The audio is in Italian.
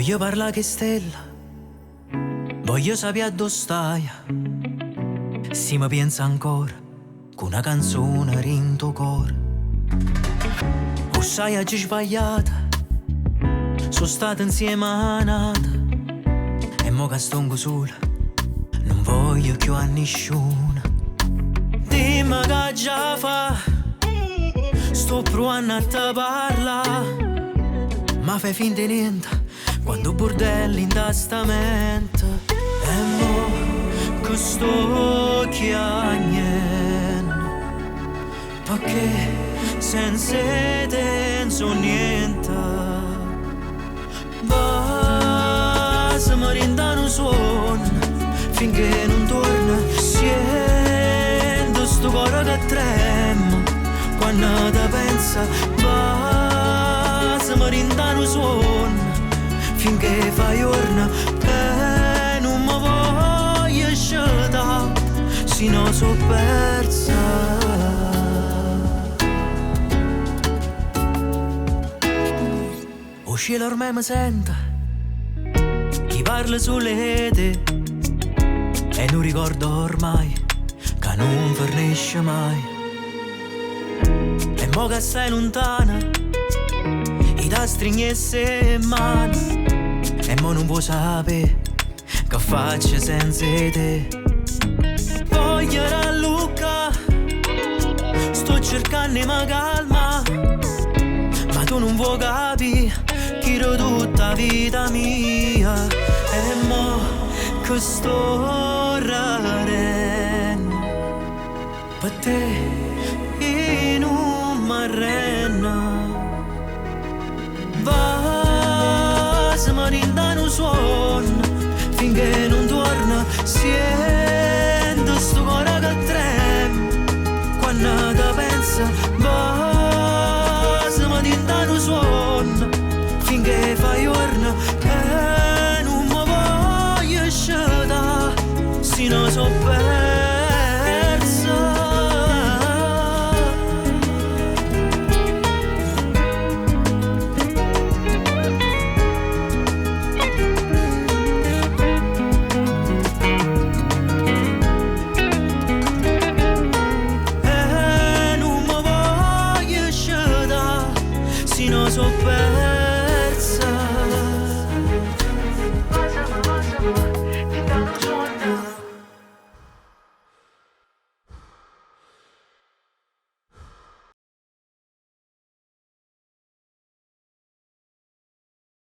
Voglio parlare che stella, voglio sapere dove stai. Se mi pensa ancora, con una canzone in tuo cuore. O sai oggi sbagliata, sono stata insieme a nata. E mo che sto sola, non voglio più a nessuno. Dimmi che già fa, sto provando a te parlare, ma fai finta di niente quando bordelli in testamento. E mo che sto chiagnendo, perché senza te non so niente. Basta mi rindano suono finché non torna. Sento sto cuore che trema quando te pensa. Basta mi rindano suono finché fa giorno e non mi voglio scelta, se no so persa. O cielo ormai mi senta, chi parla sulle te, e non ricordo ormai che non fornisce mai. E mo che stai lontana, i da stringesse in mano, e mo non può sapere che faccio senza te. Voglio rallucca, sto cercando ma calma, ma tu non vuoi capire che ero tutta vita mia. E mo che sto rarendo per te in un marreno. Se mi rindano suono finché non torna. Sento sto cuore che trema quando te pensa. Se mi rindano suono finché fa giorno e non mi voglio scelta, se no so